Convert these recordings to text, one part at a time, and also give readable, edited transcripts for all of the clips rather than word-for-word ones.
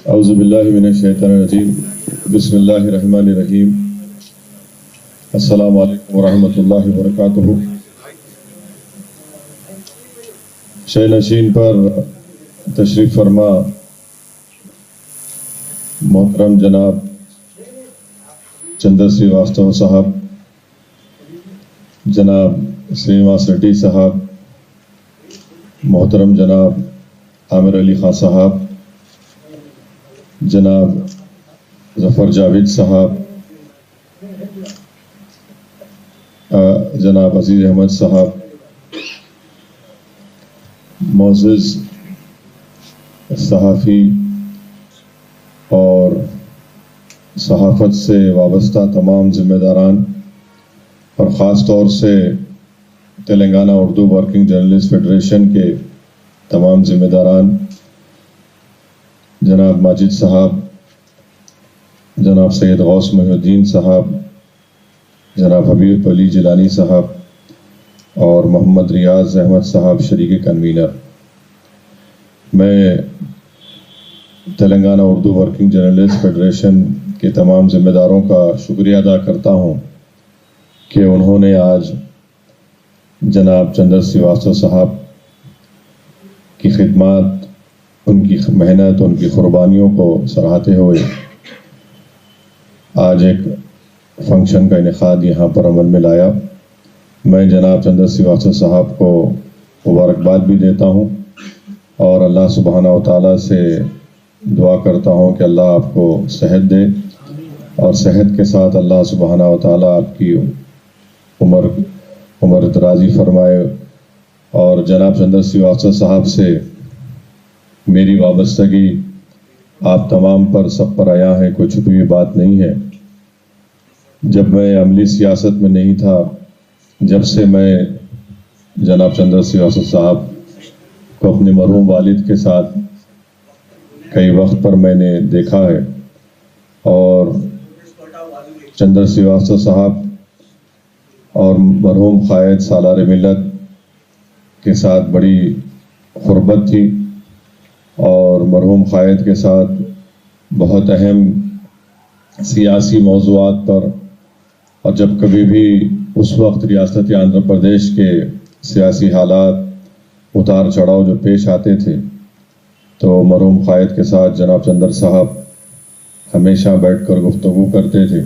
اعوذ باللہ من الشیطان الرجیم بسم اللہ الرحمن الرحیم السلام علیکم ورحمۃ اللہ وبرکاتہ۔ شہ نشین پر تشریف فرما محترم جناب چندر سریواستو صاحب، جناب سرینواس ریڈی صاحب، محترم جناب عامر علی خان صاحب، جناب ظفر جاوید صاحب، جناب عزیز احمد صاحب، معزز صحافی اور صحافت سے وابستہ تمام ذمہ داران اور خاص طور سے Telangana Urdu working journalist federation کے تمام ذمہ داران، جناب ماجد صاحب، جناب سید غوث محی الدین صاحب، جناب حبیب علی جیلانی صاحب اور محمد ریاض احمد صاحب شریک کنوینر، میں Telangana Urdu working journalist federation کے تمام ذمہ داروں کا شکریہ ادا کرتا ہوں کہ انہوں نے آج جناب چندر سریواستو صاحب کی خدمات، ان کی محنت، ان کی قربانیوں کو سراہتے ہوئے آج ایک فنکشن کا انعقاد یہاں پر عمل میں لایا۔ میں جناب چندر سریواستو صاحب کو مبارکباد بھی دیتا ہوں اور اللہ سبحانہ و تعالیٰ سے دعا کرتا ہوں کہ اللہ آپ کو صحت دے اور صحت کے ساتھ اللہ سبحانہ و تعالیٰ آپ کی عمر درازی فرمائے۔ اور جناب چندر سریواستو صاحب سے میری وابستگی آپ تمام پر سب پر آیا ہے، کوئی چھپی ہوئی بات نہیں ہے۔ جب میں عملی سیاست میں نہیں تھا، جب سے میں جناب چندر سریواستو صاحب کو اپنے مرحوم والد کے ساتھ کئی وقت پر میں نے دیکھا ہے، اور چندر سریواستو صاحب اور مرحوم قائد سالار ملت کے ساتھ بڑی قربت تھی، اور مرحوم قائد کے ساتھ بہت اہم سیاسی موضوعات پر، اور جب کبھی بھی اس وقت ریاست آندھرا پردیش کے سیاسی حالات اتار چڑھاؤ جو پیش آتے تھے تو مرحوم قائد کے ساتھ جناب چندر صاحب ہمیشہ بیٹھ کر گفتگو کرتے تھے،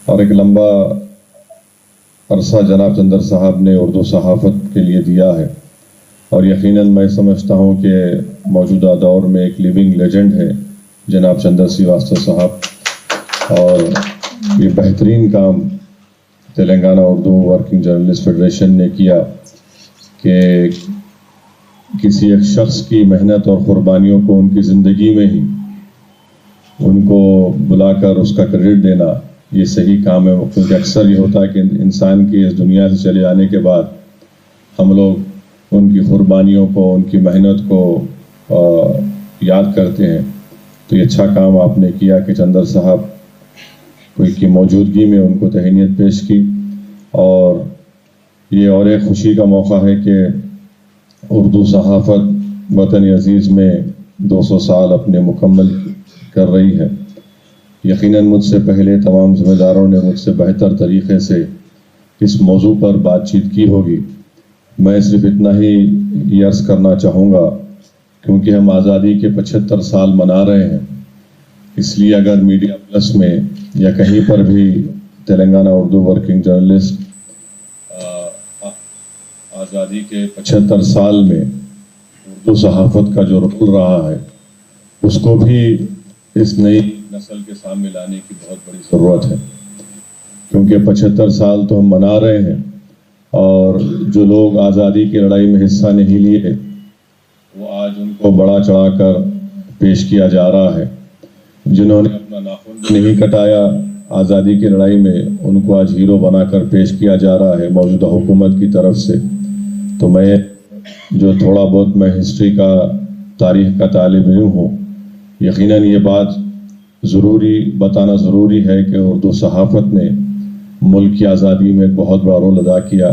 اور ایک لمبا عرصہ جناب چندر صاحب نے اردو صحافت کے لیے دیا ہے، اور یقیناً میں سمجھتا ہوں کہ موجودہ دور میں ایک لیونگ لیجنڈ ہے جناب چندر سریواستو صاحب، اور یہ بہترین کام Telangana Urdu working journalist federation نے کیا کہ کسی ایک شخص کی محنت اور قربانیوں کو ان کی زندگی میں ہی ان کو بلا کر اس کا کریڈٹ دینا یہ صحیح کام ہے، کیونکہ اکثر یہ ہوتا ہے کہ انسان کی اس دنیا سے چلے جانے کے بعد ہم لوگ ان کی قربانیوں کو، ان کی محنت کو یاد کرتے ہیں۔ تو یہ اچھا کام آپ نے کیا کہ چندر صاحب کی موجودگی میں ان کو تہنیت پیش کی، اور یہ اور ایک خوشی کا موقع ہے کہ اردو صحافت وطن عزیز میں 200 سال اپنے مکمل کر رہی ہے۔ یقیناً مجھ سے پہلے تمام ذمہ داروں نے مجھ سے بہتر طریقے سے اس موضوع پر بات چیت کی ہوگی۔ میں صرف اتنا ہی یہ عرض کرنا چاہوں گا، کیونکہ ہم آزادی کے 75 سال منا رہے ہیں، اس لیے اگر میڈیا پلس میں یا کہیں پر بھی تلنگانہ اردو ورکنگ جرنلسٹ آزادی کے 75 سال میں اردو صحافت کا جو رول رہا ہے اس کو بھی اس نئی نسل کے سامنے لانے کی بہت بڑی ضرورت ہے، کیونکہ 75 سال تو ہم منا رہے ہیں، اور جو لوگ آزادی کی لڑائی میں حصہ نہیں لیے وہ آج ان کو بڑا چڑھا کر پیش کیا جا رہا ہے۔ جنہوں نے اپنا ناخن بھی نہیں کٹایا آزادی کی لڑائی میں، ان کو آج ہیرو بنا کر پیش کیا جا رہا ہے موجودہ حکومت کی طرف سے۔ تو میں جو تھوڑا بہت میں ہسٹری کا، تاریخ کا طالب علم ہوں، یقیناً یہ بات بتانا ضروری ہے کہ اردو صحافت نے ملک کی آزادی میں ایک بہت بڑا رول ادا کیا،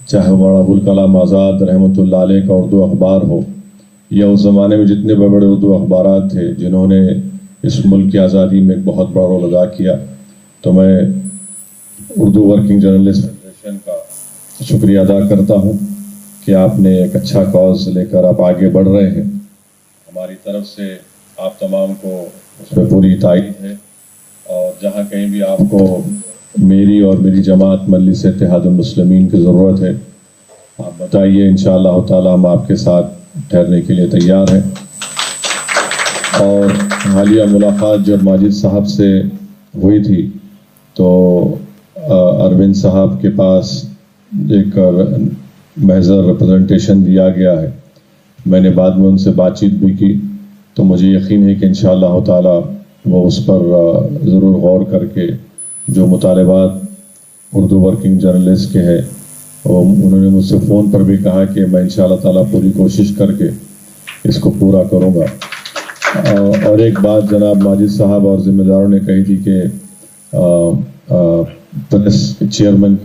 چاہے مولانا ابوالکلام آزاد رحمۃ اللہ علیہ کا اردو اخبار ہو، یا اس زمانے میں جتنے بڑے بڑے اردو اخبارات تھے جنہوں نے اس ملک کی آزادی میں ایک بہت بڑا رول ادا کیا، تو میں اردو ورکنگ جرنلسٹ فیڈریشن کا شکریہ ادا کرتا ہوں کہ آپ نے ایک اچھا کاز لے کر آپ آگے بڑھ رہے ہیں۔ ہماری طرف سے آپ تمام کو اس میں پوری تائید ہے، اور جہاں کہیں بھی آپ کو میری اور میری جماعت مجلس اتحاد المسلمین کی ضرورت ہے، آپ بتائیے، انشاءاللہ تعالی ہم آپ کے ساتھ ٹھہرنے کے لیے تیار ہیں۔ اور حالیہ ملاقات جب ماجد صاحب سے ہوئی تھی تو اروند صاحب کے پاس ایک محضر ریپرزنٹیشن دیا گیا ہے، میں نے بعد میں ان سے بات چیت بھی کی، تو مجھے یقین ہے کہ انشاءاللہ تعالی وہ اس پر ضرور غور کر کے جو مطالبات اردو ورکنگ جرنلسٹ کے ہیں، انہوں نے مجھ سے فون پر بھی کہا کہ میں انشاءاللہ تعالی پوری کوشش کر کے اس کو پورا کروں گا۔ اور ایک بات جناب ماجد صاحب اور ذمہ داروں نے کہی تھی کہ پریس چیئرمین،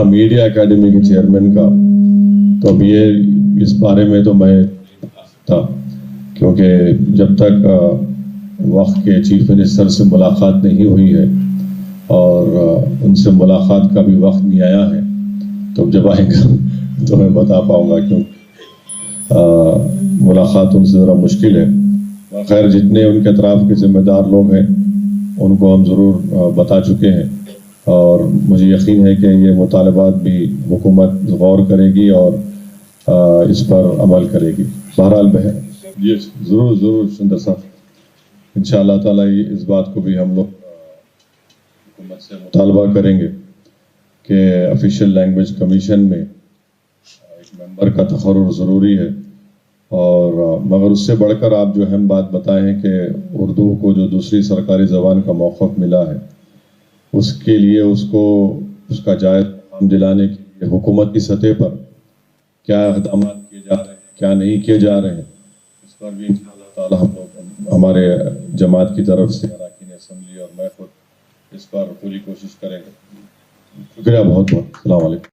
میڈیا اکیڈمی کے چیئرمین کا، تو اب یہ اس بارے میں تو میں تھا، کیونکہ جب تک وقت کے چیف منسٹر سے ملاقات نہیں ہوئی ہے اور ان سے ملاقات کا بھی وقت نہیں آیا ہے، تو جب آئے گا تو میں بتا پاؤں گا، کیونکہ ملاقات ان سے ذرا مشکل ہے۔ خیر، جتنے ان کے اطراف کے ذمہ دار لوگ ہیں ان کو ہم ضرور بتا چکے ہیں، اور مجھے یقین ہے کہ یہ مطالبات بھی حکومت غور کرے گی اور اس پر عمل کرے گی۔ بہرحال یہ ضرور سندر صاحب، انشاءاللہ تعالی اس بات کو بھی ہم لوگ حکومت سے مطالبہ کریں گے کہ آفیشیل لینگویج کمیشن میں ایک ممبر کا تقرر ضروری ہے، اور مگر اس سے بڑھ کر آپ جو اہم بات بتائے ہیں کہ اردو کو جو دوسری سرکاری زبان کا موقف ملا ہے، اس کے لیے اس کا جائز دلانے کے لیے حکومت کی سطح پر کیا اقدامات کیے جا رہے ہیں، کیا نہیں کیے جا رہے ہیں، اس پر بھی انشاءاللہ تعالی ہم لوگ ہمارے جماعت کی طرف سے اراکین اسمبلی اور میں خود اس پر پوری کوشش کریں گے۔ شکریہ بہت بہت، السلام علیکم۔